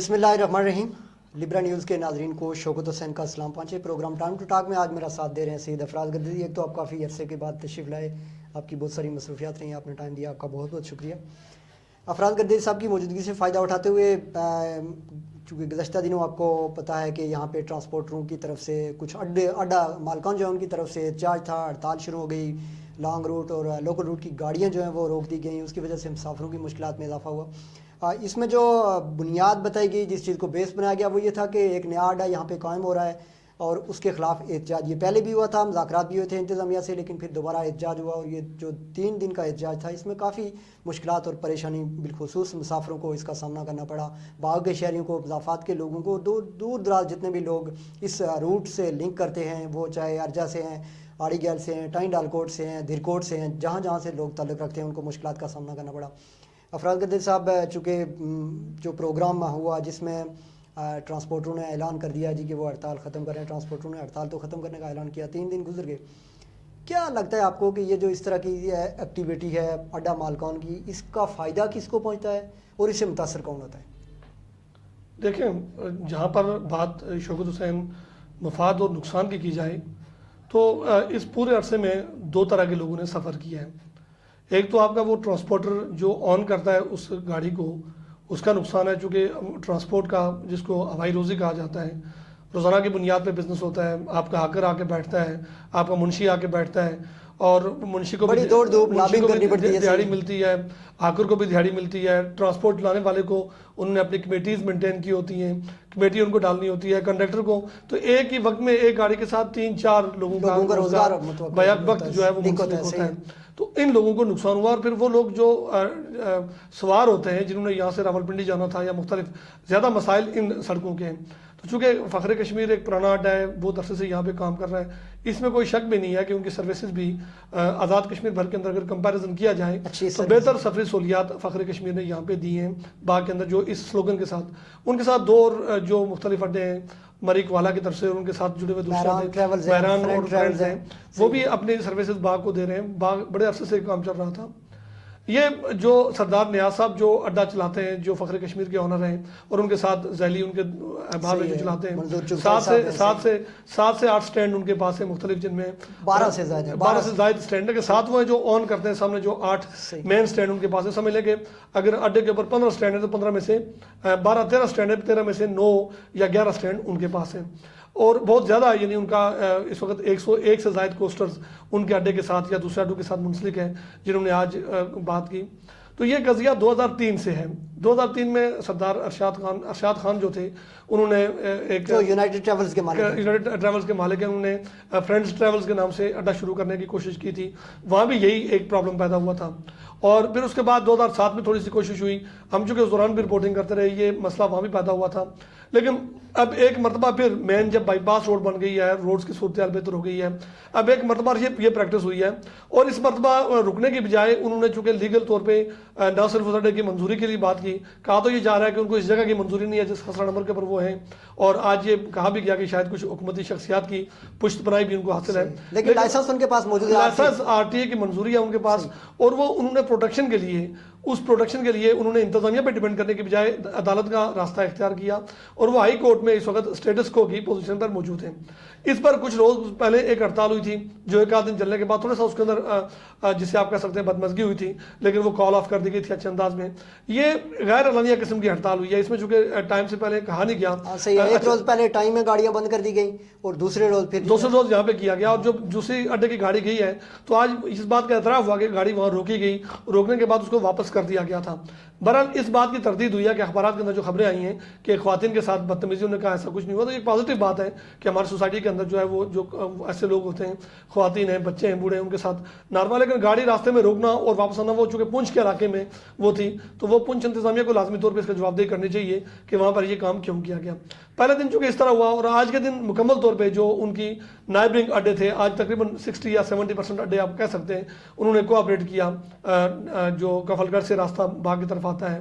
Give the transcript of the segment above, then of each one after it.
بسم اللہ الرحمن الرحیم. لبرا نیوز کے ناظرین کو شوکت حسین کا سلام پہنچے. پروگرام ٹائم ٹو ٹاک میں آج میرا ساتھ دے رہے ہیں سید افراز گدری. ایک تو آپ کافی عرصے کے بعد تشریف لائے, آپ کی بہت ساری مصروفیات رہی, آپ نے ٹائم دیا, آپ کا بہت بہت شکریہ. افراز گدری صاحب کی موجودگی سے فائدہ اٹھاتے ہوئے, چونکہ گزشتہ دنوں آپ کو پتہ ہے کہ یہاں پہ ٹرانسپورٹروں کی طرف سے کچھ اڈا مالکان جو ہیں ان کی طرف سے احتجاج تھا, ہڑتال شروع ہو گئی. لانگ روٹ اور لوکل روٹ کی گاڑیاں جو ہیں وہ روک دی گئیں, اس کی وجہ سے مسافروں کی مشکلات میں اضافہ ہوا. اس میں جو بنیاد بتائی گئی, جس چیز کو بیس بنایا گیا, وہ یہ تھا کہ ایک نیا اڈا یہاں پہ قائم ہو رہا ہے اور اس کے خلاف احتجاج. یہ پہلے بھی ہوا تھا, مذاکرات بھی ہوئے تھے انتظامیہ سے, لیکن پھر دوبارہ احتجاج ہوا. اور یہ جو 3 دن کا احتجاج تھا, اس میں کافی مشکلات اور پریشانی بالخصوص مسافروں کو اس کا سامنا کرنا پڑا. باغ کے شہریوں کو, مضافات کے لوگوں کو, دور دراز جتنے بھی لوگ اس روٹ سے لنک کرتے ہیں, وہ چاہے ارجا سے ہیں, آڑی گیل سے ہیں, ٹائن ڈالکوٹ سے ہیں, دھرکوٹ سے ہیں, جہاں جہاں سے لوگ تعلق رکھتے ہیں ان کو مشکلات کا سامنا کرنا پڑا. افراز گدری صاحب, چونکہ جو پروگرام ہوا جس میں ٹرانسپورٹروں نے اعلان کر دیا جی کہ وہ ہڑتال ختم کر رہے ہیں, ٹرانسپورٹروں نے ہڑتال تو ختم کرنے کا اعلان کیا, 3 دن گزر گئے. کیا لگتا ہے آپ کو کہ یہ جو اس طرح کی ایکٹیویٹی ہے اڈا مالکان کی, اس کا فائدہ کس کو پہنچتا ہے اور اس سے متاثر کون ہوتا ہے؟ دیکھیں, جہاں پر بات شوکت حسین مفاد اور نقصان کی جائے تو اس پورے عرصے میں 2 طرح کے لوگوں نے سفر کیا ہے. ایک تو آپ کا وہ ٹرانسپورٹر جو آن کرتا ہے اس گاڑی کو, اس کا نقصان ہے, چونکہ ٹرانسپورٹ کا جس کو ہوائی روزی کہا جاتا ہے, روزانہ کی بنیاد پہ بزنس ہوتا ہے. آپ کا ہاکر آ کے بیٹھتا ہے, آپ کا منشی آ کے بیٹھتا ہے, اور منشی کو بھی دیہڑی ملتی ہے, ہاکر کو بھی دیہڑی ملتی ہے. ٹرانسپورٹ لانے والے کو انہوں نے اپنی کمیٹیز مینٹین کی ہوتی ہیں, کمیٹی ان کو ڈالنی ہوتی ہے. کنڈکٹر کو تو ایک ہی وقت میں ایک گاڑی کے ساتھ 3-4 لوگوں کا روزگار بیک وقت جو ہے وہ منسلک ہوتا ہے. تو ان لوگوں کو نقصان ہوا. اور پھر وہ لوگ جو سوار ہوتے ہیں, جنہوں نے یہاں سے راولپنڈی جانا تھا, یا مختلف زیادہ مسائل ان سڑکوں کے ہیں. تو چونکہ فخر کشمیر ایک پرانا اڈا ہے, بہت عرصے سے یہاں پہ کام کر رہا ہے, اس میں کوئی شک بھی نہیں ہے کہ ان کی سروسز بھی آزاد کشمیر بھر کے اندر اگر کمپیریزن کیا جائے تو بہتر سفری سہولیات فخر کشمیر نے یہاں پہ دی ہیں. باغ کے اندر جو اس سلوگن کے ساتھ, ان کے ساتھ 2 اور جو مختلف اڈے ہیں مری کوالا کی طرف سے, اور ان کے ساتھ جڑے ہوئے دوسرے بحران اور فرینڈز ہیں, وہ بھی اپنی سروسز باغ کو دے رہے ہیں. باغ بڑے عرصے سے کام چل رہا تھا. یہ جو سردار نیاز صاحب جو اڈا چلاتے ہیں, جو فخر کشمیر کے آنر ہیں, اور ان کے ساتھ ذیلی ان کے احباب جو چلاتے ہیں, 7 سے 8 سٹینڈ ان کے پاس ہیں مختلف, جن میں 12 سے زائد سٹینڈ ہے کہ 7 وہ ہیں جو آن کرتے ہیں سامنے, جو 8 مین سٹینڈ ان کے پاس ہے. سمجھ لیں کہ اگر اڈے کے اوپر 15 سٹینڈ ہے تو 15 میں سے 12-13 سٹینڈ ہے, 13 میں سے 9 یا 11 سٹینڈ ان کے پاس ہیں. اور بہت زیادہ, یعنی ان کا اس وقت 101 سے زائد کوسٹرز ان کے اڈے کے ساتھ یا دوسرے اڈوں کے ساتھ منسلک ہیں, جنہوں نے آج بات کی. تو یہ قضیہ 2003 سے ہے. 2003 میں سردار ارشاد خان جو تھے, انہوں نے ایک یونائٹڈ ٹریولز کے مالک ہیں, انہوں نے فرینڈز ٹریولز کے نام سے اڈا شروع کرنے کی کوشش کی تھی. وہاں بھی یہی ایک پرابلم پیدا ہوا تھا. اور پھر اس کے بعد 2007 میں تھوڑی سی کوشش ہوئی, ہم چونکہ اس دوران بھی رپورٹنگ کرتے رہے, یہ مسئلہ وہاں بھی پیدا ہوا تھا. لیکن اب ایک مرتبہ پھر مین جب بائی پاس روڈ بن گئی ہے, روڈز کی صورتحال بہتر ہو گئی ہے, اب ایک مرتبہ یہ پریکٹس ہوئی ہے. اور اس مرتبہ رکنے کی بجائے انہوں نے چونکہ لیگل طور پہ نہ صرف اس اڈے کی منظوری کے لیے بات کی, کہا تو یہ جا رہا ہے کہ ان کو اس جگہ کی منظوری نہیں ہے جس خسرہ نمبر کے اوپر وہ ہیں, اور آج یہ کہا بھی گیا کہ شاید کچھ حکومتی شخصیات کی پشت پناہی بھی ان کو حاصل ہے, لیکن لائسنس ان کے پاس موجود ہے, لائسنس RTA کی منظوری ہے ان کے پاس. اور وہ انہوں نے پروٹیکشن کے لیے, اس پروٹیکشن کے لیے انہوں نے انتظامیہ پہ ڈیپینڈ کرنے کی بجائے عدالت کا راستہ اختیار کیا, اور وہ ہائی کورٹ میں اس وقت اسٹیٹس کو کی پوزیشن پر موجود ہیں. اس پر کچھ روز پہلے ایک ہڑتال ہوئی تھی, جو ایک آدھ دن چلنے کے بعد تھوڑا سا اس کے اندر جسے آپ کہہ سکتے ہیں بدمزگی ہوئی تھی, لیکن وہ کال آف کر دی گئی تھی اچھے انداز میں. یہ غیر اعلانیہ قسم کی ہڑتال ہوئی ہے. اس میں چونکہ ٹائم سے پہلے کہا نہیں گیا, ایک روز پہلے ٹائم میں گاڑیاں بند کر دی گئی, اور دوسرے روز یہاں پہ کیا گیا. اور جو دوسری اڈے کی گاڑی گئی ہے, تو آج اس بات کا اعتراف ہوا کہ گاڑی وہاں روکی گئی, روکنے کے بعد اس کو واپس کر دیا گیا تھا. بہرحال اس بات کی تردید ہوئی ہے کہ اخبارات کے اندر جو خبریں آئی ہیں کہ خواتین کے ساتھ بدتمیزی, انہوں نے کہا ایسا کچھ نہیں ہوا. تو یہ پازیٹیو بات ہے کہ ہماری سوسائٹی کے اندر جو ہے وہ جو ایسے لوگ ہوتے ہیں, خواتین ہیں, بچے ہیں, بوڑھے ہیں, ان کے ساتھ نارمل. لیکن گاڑی راستے میں روکنا اور واپس آنا, وہ چونکہ پونچھ کے علاقے میں وہ تھی, تو وہ پونچھ انتظامیہ کو لازمی طور پہ اس کا جواب دہی کرنی چاہیے کہ وہاں پر یہ کام کیوں کیا گیا. پہلے دن چونکہ اس طرح ہوا, اور آج کے دن مکمل طور پہ جو ان کی نائبرنگ اڈے تھے, آج تقریباً 60 یا 70% اڈے آپ کہہ سکتے ہیں, انہوں نے کوآپریٹ کیا. جو کفل گڑھ سے راستہ باغ کی طرف آتا ہے,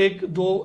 1-2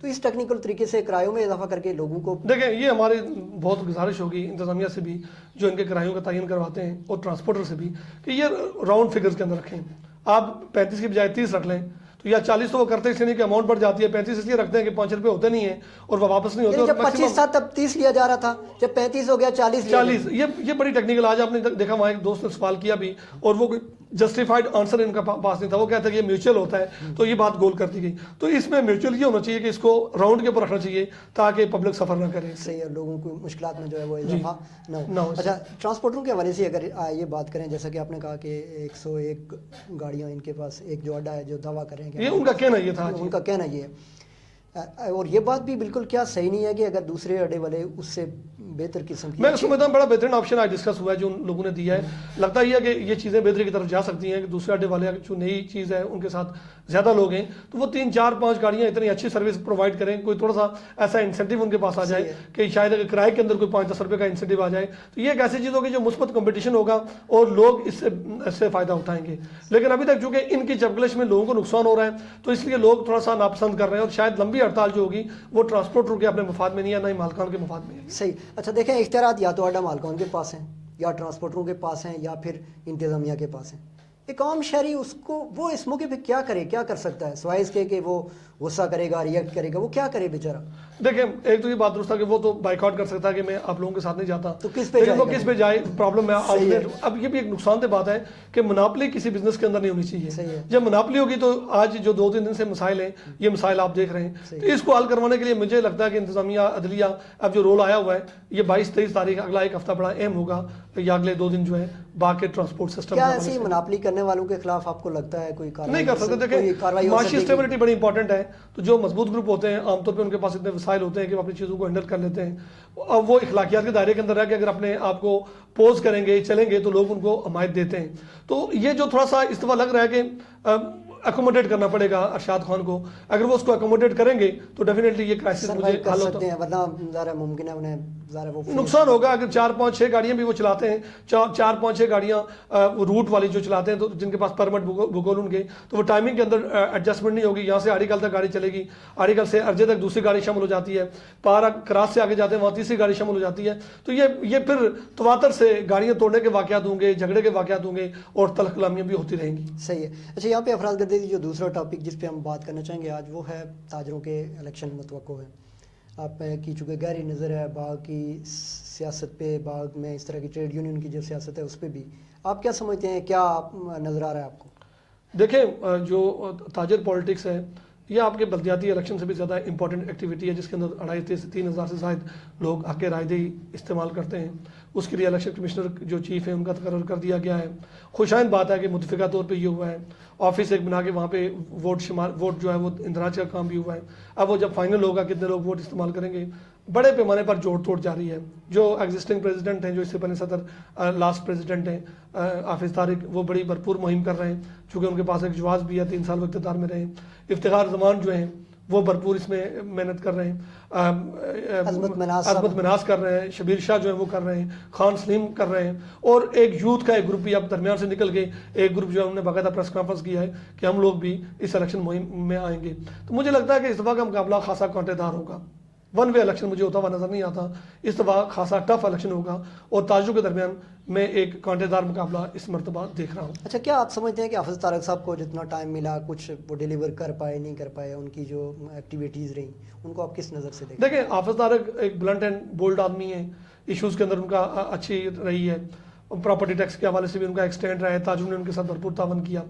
تو اس ٹیکنیکل طریقے سے کرایوں میں اضافہ کر کے لوگوں کو دیکھیں یہ ہماری بہت گزارش ہوگی انتظامیہ سے بھی جو ان کے کرایوں کا تعین کرواتے ہیں اور ٹرانسپورٹر سے بھی کہ یہ راؤنڈ فگرز کے اندر رکھیں. آپ 35 کی بجائے 30 رکھ لیں تو یا 40 تو وہ کرتے اس لیے کہ اماؤنٹ بڑھ جاتی ہے، 35 اس لیے رکھتے ہیں کہ 5 روپے ہوتے نہیں ہیں اور وہ واپس نہیں ہوتے. جب 25 تھا تب 30 لیا جا رہا تھا، جب 35 ہو گیا 40 لیا گیا. 40 یہ بڑی ٹیکنیکل. آج آپ نے دیکھا وہاں ایک دوست نے سوال کیا بھی اور وہ جسٹیفائڈ آنسر ان کا پاس نہیں تھا، وہ کہتا ہے کہ یہ میوچل ہوتا ہے تو یہ بات گول کر دی گئی. تو اس میں میوچل یہ ہونا چاہیے کہ اس کو راؤنڈ کے اوپر رکھنا چاہیے تاکہ پبلک سفر نہ کرے. صحیح ہے، لوگوں کو مشکلات میں جو ہے وہ اضافہ نہ نہ ہو. ہو. اچھا ٹرانسپورٹروں کے حوالے سے اگر یہ بات کریں، جیسا کہ آپ نے کہا کہ 101 گاڑیاں ان کے پاس، ایک جو اڈا ہے جو دعویٰ کریں کہ یہ ان کا کہنا یہ تھا. ان کا کہنا یہ ہے، اور یہ بات بھی بالکل کیا صحیح نہیں ہے کہ اگر دوسرے اڈے والے اس سے بہتر قسم کی، میں سمجھتا ہوں بڑا بہترین آپشن آج ڈسکس ہوا ہے جو ان لوگوں نے دیا ہے. لگتا ہی ہے کہ یہ چیزیں بہتری کی طرف جا سکتی ہیں کہ دوسرے اڈے والے جو نئی چیز ہے ان کے ساتھ زیادہ لوگ ہیں تو وہ 3 4 5 گاڑیاں اتنی اچھی سروس پرووائڈ کریں. کوئی تھوڑا سا ایسا انسینٹیو ان کے پاس آ جائے کہ شاید اگر کرائے کے اندر کوئی 5-10 روپے کا انسینٹیو آ جائے تو یہ ایک ایسی چیز ہوگی جو مثبت کمپٹیشن ہوگا اور لوگ اس سے فائدہ اٹھائیں گے. لیکن ابھی تک چونکہ ان کی چپکلش میں لوگوں کو نقصان ہو رہا ہے تو اس لیے لوگ تھوڑا سا ناپسند کر رہے ہیں اور شاید لمبی ہڑتال جو ہوگی وہ ٹرانسپورٹر کے اپنے مفاد میں نہیں ہے، نہ ہی مالکان کے مفاد میں ہے. صحیح. اچھا دیکھیں، اختیارات یا تو اڈا مالکان کے پاس ہیں یا ٹرانسپورٹروں کے پاس ہیں یا پھر انتظامیہ کے پاس ہیں. ایک عام شہری اس کو وہ اس موقع پہ کیا کرے، کیا کر سکتا ہے سوائے اس کے کہ وہ غصہ کرے گا، ریئیکٹ کرے گا؟ وہ کیا کرے بیچارہ؟ دیکھیں ایک تو یہ بات درست ہے کہ وہ تو بائیکاٹ کر سکتا ہے کہ میں آپ لوگوں کے ساتھ نہیں جاتا، تو کس پہ لیکن وہ جائے گا؟ کس پہ جائے پرابلم ہے. اب یہ بھی ایک نقصان دہ بات ہے کہ مناپلی کسی بزنس کے اندر نہیں ہونی صحیح چاہیے. ہے. جب مناپلی ہوگی تو آج جو 2-3 دن سے مسائل ہیں یہ مسائل آپ دیکھ رہے ہیں. تو اس کو حل کروانے کے لیے مجھے لگتا ہے کہ انتظامیہ عدلیہ اب جو رول آیا ہوا ہے یہ 22-23 تاریخ اگلا ایک ہفتہ بڑا اہم ہوگا یا اگلے 2 دن جو ہے باقی ٹرانسپورٹ سسٹم. کیا ایسی مناپلی کرنے والوں کے خلاف آپ کو لگتا ہے کوئی نہیں کر سکتے؟ دیکھیں معاشی اسٹیبلٹی بڑی امپورٹنٹ ہے. تو جو مضبوط گروپ ہوتے ہیں عام طور پہ ان کے پاس اتنے وسائل ہوتے ہیں کہ وہ اپنی چیزوں کو ہینڈل کر لیتے ہیں. اب وہ اخلاقیات کے دائرے کے اندر ہے کہ اگر اپنے آپ کو پوز کریں گے چلیں گے تو لوگ ان کو حمایت دیتے ہیں. تو یہ جو تھوڑا سا استفا لگ رہا ہے کہ اکوموڈیٹ کرنا پڑے گا ارشاد خان کو. اگر وہ اس کو اکوموڈیٹ کریں گے تو ڈیفینیٹلی یہ کرائسس مجھے حل ہوتا ہے، ورنہ ظاہر ممکن ہے انہیں ظاہر وہ نقصان ہوگا. اگر 4-5-6 گاڑیاں بھی وہ چلاتے ہیں، 4-5-6 گاڑیاں روٹ والی جو چلاتے ہیں تو جن کے پاس پرمٹ بھگول ان کے، تو وہ ٹائمنگ کے اندر ایڈجسٹمنٹ نہیں ہوگی. یہاں سے آڑی کل تک گاڑی چلے گی، آڑی کل سے ارجے تک دوسری گاڑی شامل ہو جاتی ہے، پارا کراس سے آگے جاتے ہیں وہاں تیسری گاڑی شامل ہو جاتی ہے. تو یہ پھر تواتر سے گاڑیاں توڑنے کے واقعات ہوں گے، جھگڑے کے واقعات ہوں گے اور تلخ کلامیاں بھی ہوتی رہیں گی. صحیح ہے. اچھا یہاں پہ افراز گدیری جو دوسرا ٹاپک جس پہ ہم بات کرنا چاہیں گے آج وہ ہے تاجروں کے الیکشن متوقع ہے. آپ کی چونکہ گہری نظر ہے باغ کی سیاست پہ، باغ میں اس طرح کی ٹریڈ یونین کی جو سیاست ہے اس پہ بھی آپ کیا سمجھتے ہیں، کیا نظر آ رہا ہے آپ کو؟ دیکھیں جو تاجر پالیٹکس ہے یہ آپ کے بلدیاتی الیکشن سے بھی زیادہ امپورٹنٹ ایکٹیویٹی ہے جس کے اندر 2,500 سے 3,000 سے زائد لوگ حق رائے دہی استعمال کرتے ہیں. اس کے لیے الیکشن کمشنر جو چیف ہے ان کا تقرر کر دیا گیا ہے. خوشائند بات ہے کہ متفقہ طور پہ یہ ہوا ہے، آفس ایک بنا کے وہاں پہ ووٹ جو ہے وہ اندراج کا کام بھی ہوا ہے. اب وہ جب فائنل ہوگا کتنے لوگ ووٹ استعمال کریں گے، بڑے پیمانے پر جوڑ توڑ جاری ہے. جو ایگزسٹنگ پریزیڈنٹ ہیں، جو اس سے پہلے صدر لاسٹ پریزیڈنٹ ہیں حافظ طارق، وہ بڑی بھرپور مہم کر رہے ہیں چونکہ ان کے پاس ایک جواز بھی ہے، 3 سال وہ اقتدار میں رہے. افتخار زمان جو ہیں وہ بھرپور اس میں محنت کر رہے ہیں، عظمت مناز کر رہے ہیں، شبیر شاہ جو ہے وہ کر رہے ہیں، خان سلیم کر رہے ہیں، اور ایک یوتھ کا ایک گروپ بھی اب درمیان سے نکل کے ایک گروپ جو ہے انہوں نے باقاعدہ پریس کانفرنس کیا ہے کہ ہم لوگ بھی اس الیکشن مہم میں آئیں گے. تو مجھے لگتا ہے کہ اس دفعہ کا مقابلہ خاصا کانٹے دار ہوگا. ون وے الیکشن مجھے ہوتا ہوا نظر نہیں آتا. اس دفعہ خاصا ٹف الیکشن ہوگا اور تاجروں کے درمیان میں ایک کانٹے دار مقابلہ اس مرتبہ دیکھ رہا ہوں. اچھا کیا آپ سمجھتے ہیں کہ حافظ طارق صاحب کو جتنا ٹائم ملا کچھ وہ ڈیلیور کر پائے نہیں کر پائے، ان کی جو ایکٹیویٹیز رہیں ان کو آپ کس نظر سے دیکھیں؟ دیکھیں حافظ طارق ایک بلنٹ اینڈ بولڈ آدمی ہے، ایشوز کے اندر ان کا اچھی رہی ہے، پراپرٹی ٹیکس کے حوالے سے بھی ان کا ایک سٹینڈ رہا ہے، تاجروں نے ان کے ساتھ بھرپور تعاون کیا.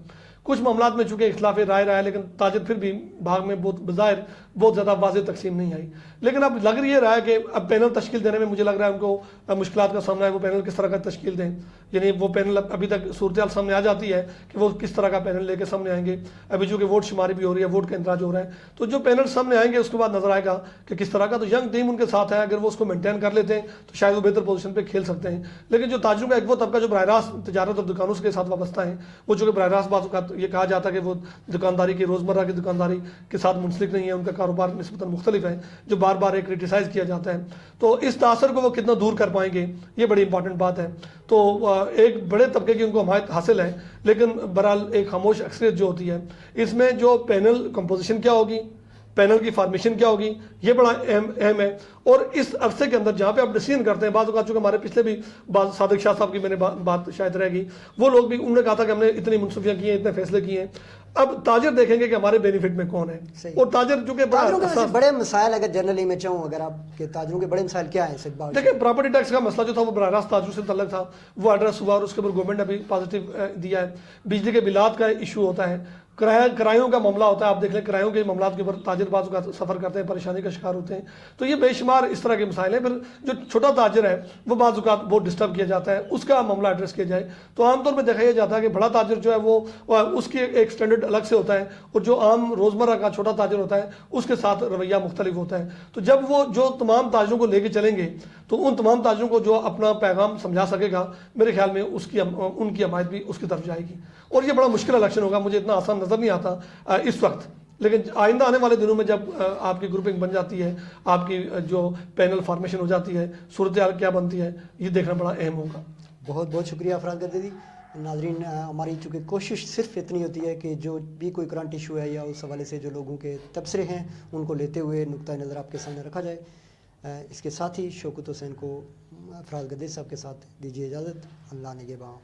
کچھ معاملات میں چونکہ اختلاف رائے رہا ہے لیکن تاجر پھر بھی باغ میں بظاہر بہت زیادہ واضح تقسیم نہیں آئی. لیکن اب لگ یہ رہا ہے کہ اب پینل تشکیل دینے میں مجھے لگ رہا ہے ان کو مشکلات کا سامنا ہے. وہ پینل کس طرح کا تشکیل دیں، یعنی وہ پینل ابھی تک صورتحال سامنے آ جاتی ہے کہ وہ کس طرح کا پینل لے کے سامنے آئیں گے. ابھی چونکہ ووٹ شماری بھی ہو رہی ہے، ووٹ کا اندراج ہو رہا ہے، تو جو پینل سامنے آئیں گے اس کے بعد نظر آئے گا کہ کس طرح کا. تو ینگ ٹیم ان کے ساتھ ہے، اگر وہ اس کو مینٹین کر لیتے ہیں تو شاید وہ بہتر پوزیشن پہ کھیل سکتے ہیں. لیکن جو تاجروں کا ایک وہ طبقہ جو براہ راست تجارت اور دکانوں کے ساتھ وابستہ ہیں، وہ چونکہ براہ راست بات یہ کہا جاتا ہے کہ وہ دکانداری کی روزمرہ کی دکانداری کے ساتھ منسلک نہیں ہے، ان کا کاروبار نسبتاً مختلف ہے، جو بار بار ایک کرٹیسائز کیا جاتا ہے، تو اس تاثر کو وہ کتنا دور کر پائیں گے، یہ بڑی امپورٹنٹ بات ہے۔ تو ایک بڑے طبقے کی ان کو حمایت حاصل ہے، لیکن بہرحال ایک خاموش اکثریت جو ہوتی ہے، اس میں جو پینل کمپوزیشن کیا ہوگی، پینل کی فارمیشن کیا ہوگی، یہ بڑا اہم ہے۔ اور اس عرصے کے اندر جہاں پہ آپ ڈیسیژن کرتے ہیں، بعض اوقات چونکہ ہمارے پچھلے بھی بعض صادق شاہ صاحب کی میں نے بات شاید رہ گئی، وہ لوگ بھی انہوں نے کہا تھا کہ ہم نے اتنی منصوبیاں کی ہیں، اتنے فیصلے کیے ہیں، اب تاجر دیکھیں گے کہ ہمارے بینیفٹ میں کون ہے، صحیح۔ اور تاجر چونکہ تاجروں کے ویسے بڑے مسائل اگر جنرلی میں چاہوں، اگر آپ کے تاجروں کے بڑے مسائل کیا ہیں صدبا؟ دیکھیں پراپرٹی ٹیکس کا مسئلہ جو تھا وہ براہ راست تاجروں سے متعلق تھا، وہ ایڈریس ہوا، اور اس کے اوپر گورنمنٹ نے بھی پازیٹیو دیا ہے۔ بجلی کے بلات کا ایشو ہوتا ہے، کرایوں کا معاملہ ہوتا ہے، آپ دیکھ لیں کرایوں کے معاملات کے اوپر تاجر بعض اوقات سفر کرتے ہیں، پریشانی کا شکار ہوتے ہیں، تو یہ بے شمار اس طرح کے مسائل ہیں۔ پھر جو چھوٹا تاجر ہے وہ بعض اوقات بہت ڈسٹرب کیا جاتا ہے، اس کا معاملہ ایڈریس کیا جائے۔ تو عام طور پہ دیکھا یہ جاتا ہے کہ بڑا تاجر جو ہے وہ اس کی ایک سٹینڈرڈ الگ سے ہوتا ہے، اور جو عام روزمرہ کا چھوٹا تاجر ہوتا ہے اس کے ساتھ رویہ مختلف ہوتا ہے۔ تو جب وہ جو تمام تاجروں کو لے کے چلیں گے تو ان تمام تاجروں کو جو اپنا پیغام سمجھا سکے گا، میرے خیال میں ان کی حمایت بھی اس کی طرف جائے گی، اور یہ بڑا مشکل الیکشن ہوگا، مجھے اتنا آسان نظر نہیں آتا اس وقت، لیکن آئندہ آنے والے دنوں میں جب آپ کی گروپنگ بن جاتی ہے، آپ کی جو پینل فارمیشن ہو جاتی ہے، صورتحال کیا بنتی ہے، یہ دیکھنا بڑا اہم ہوگا۔ بہت بہت شکریہ افراد گدیدی۔ ناظرین، ہماری چونکہ کوشش صرف اتنی ہوتی ہے کہ جو بھی کوئی کرنٹ ایشو ہے یا اس حوالے سے جو لوگوں کے تبصرے ہیں ان کو لیتے ہوئے نقطہ نظر آپ کے سامنے رکھا جائے۔ اس کے ساتھ ہی شوکت حسین کو افراد گدیدی صاحب کے ساتھ دیجیے اجازت۔ اللہ نگہباں۔